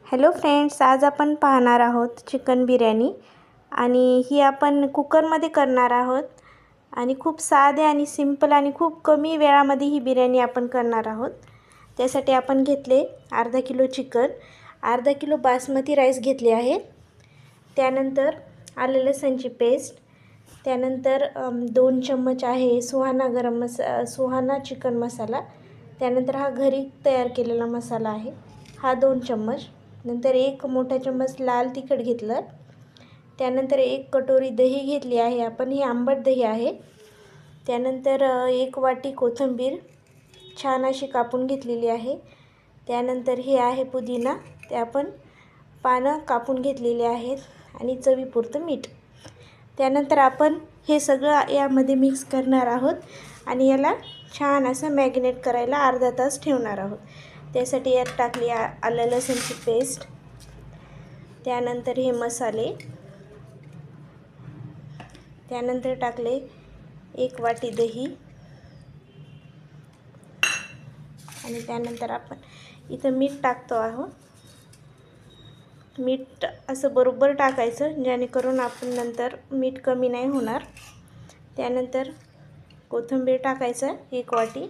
Hello friends, आज आपण पाहणार आहोत चिकन बिर्याणी आणि ही आपण कुकरमध्ये करणार आहोत आणि खूप साधे आणि सिंपल आणि खूप कमी वेळामध्ये ही बिर्याणी आपण करणार आहोत। त्यासाठी आपण घेतले अर्धा किलो चिकन, अर्धा किलो बासमती राईस घेतले आहे, त्यानंतर आले लसणची पेस्ट, त्यानंतर 2 चम्मच आहे सुहाना चिकन मसाला, त्यानंतर हा घरी तयार केलेला मसाला आहे हा 2 चम्मच, नंतर 1 मोठा चम्मच लाल तिखट घेतलं, त्यानंतर 1 कटोरी दही घेतली आहे आपण, ही आंबट दही आहे, त्यानंतर 1 वाटी कोथिंबीर छान अशी कापून घेतलेली आहे, त्यानंतर हे आहे पुदिना, ते आपण पानं कापून घेतलेले आहेत आणि चवीपुरतं मीठ। त्यानंतर आपण हे सगळं यामध्ये मिक्स करणार आहोत आणि याला छान असं मॅरिनेट करायला अर्धा तास ठेवणार आहोत। त्यासाठी यात टाकली आलं लसूणची पेस्ट, त्यानंतर हे मसाले, त्यानंतर टाकले 1 वाटी दही आणि त्यानंतर आपण इथं मीठ टाकतो आहोत। मीठ असं बरोबर टाकायचं जेणेकरून आपण नंतर मीठ कमी नाही होणार। त्यानंतर कोथिंबीर टाकायचं 1 वाटी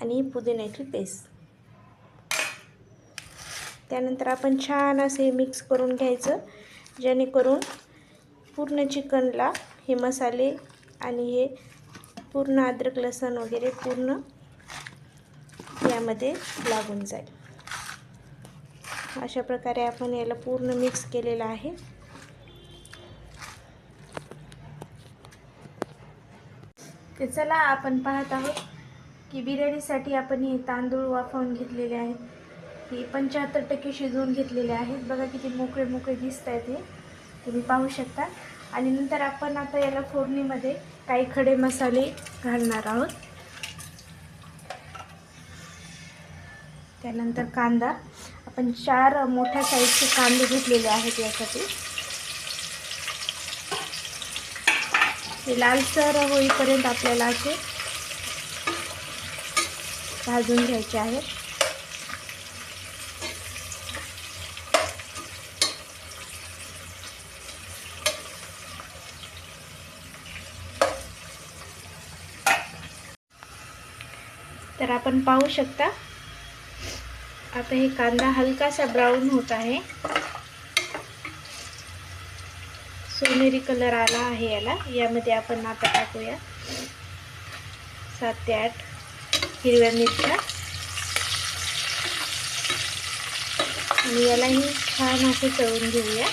आणि पुदिन्याची पेस्ट, त्यानंतर आपण छान असे मिक्स करून घ्यायचं जेणेकरून पूर्ण चिकनला हे मसाले आणि हे पूर्ण अद्रक लसूण वगैरे पूर्ण यामध्ये लागून जाईल। अशा प्रकारे आपण याला पूर्ण मिक्स केलेलं आहे। तर चला आपण पाहत आहोत की बिर्याणीसाठी आपण हे तांदूळ वाफवून घेतलेले आहेत, हे 75% शिजवून घेतलेले आहेत। बघा किती मोकळे मोकळे दिसत आहेत, हे तुम्ही पाहू शकता। आणि नंतर आपण आता याला फोडणीमध्ये काही खडे मसाले घालणार आहोत। त्यानंतर कांदा, आपण 4 मोठ्या साईजचे कांदे घेतलेले आहेत यासाठी, हे लालसर होईपर्यंत आपल्याला असे भाजून घ्यायचे आहेत। तर आपण पाहू शकता आता हे कांदा हलकासा ब्राऊन होत आहे, सोनेरी कलर आला आहे याला। यामध्ये आपण आता टाकूया 7 ते 8 हिरव्या मिरच्या आणि यालाही छान असे तळून घेऊया।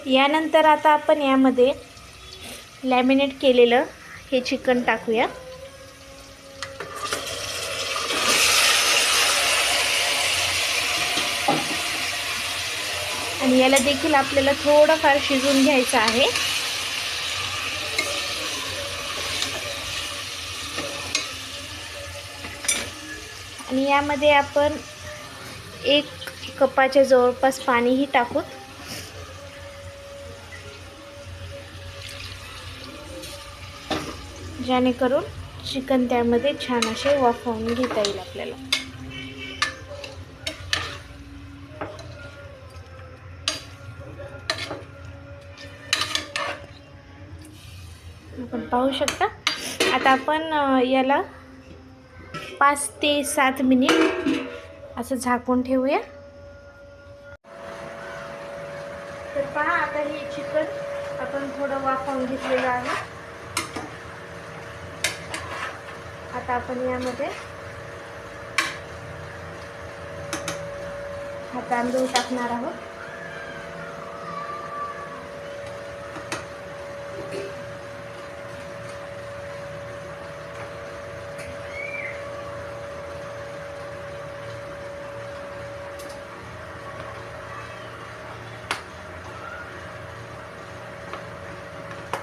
यानंतर आता आपण यामध्ये लॅमिनेट केलेलं हे चिकन टाकूया आणि याला देखील आपल्याला थोडंफार शिजवून घ्यायचं आहे। आणि यामध्ये आपण 1 कपाच्या जवळपास पाणीही टाकू, जेणेकरून चिकन त्यामध्ये छान असे वाफवून घेता येईल आपल्याला। आपण पाहू शकता। आता आपण याला 5 ते 7 मिनिट असं झाकून ठेवूया। तर पहा आता हे चिकन आपण थोडं वाफवून घेतलेलं आहे। आता आपण यामध्ये हा तांदूळ टाकणार आहोत,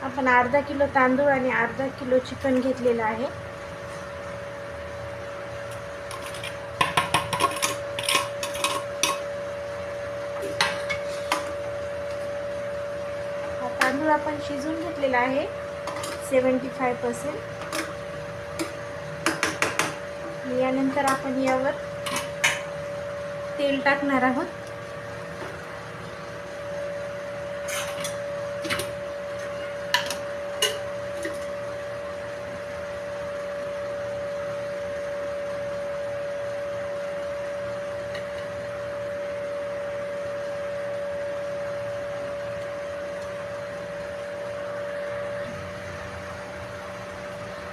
आपण अर्धा किलो तांदूळ आणि अर्धा किलो चिकन घेतलेलं आहे। तांदूळ आपण शिजवून घेतलेला आहे 75%. यानंतर आपण यावर तेल टाकणार आहोत.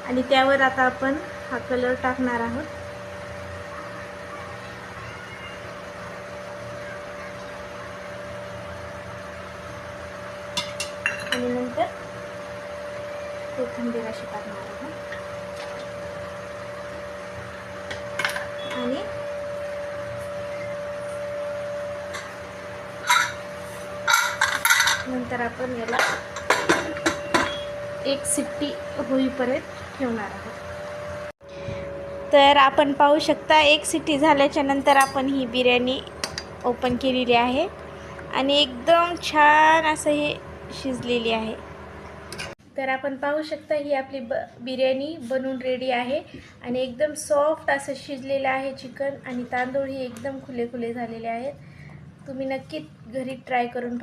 आणि त्यावर आता आपण हा कलर टाकणार आहोत. आणि नंतर कोथिंबीर अशी टाकणार आहोत. आणि नंतर आपण याला एक शिट्टी होईपर्यंत ठेवणार आहोत. तर आपण पाहू शकता एक शिट्टी झाल्याच्या नंतर आपण ही बिर्याणी ओपन केलेली आहे आणि एकदम छान असं हे शिजलेली आहे. तर आपण पाहू शकता ही आपली बिर्याणी बनवून रेडी आहे आणि एकदम सॉफ्ट असं शिजलेलं आहे चिकन आणि तांदूळ ही एकदम खुले खुले झालेले आहेत. तुम्ही नक्की घरी ट्राय करून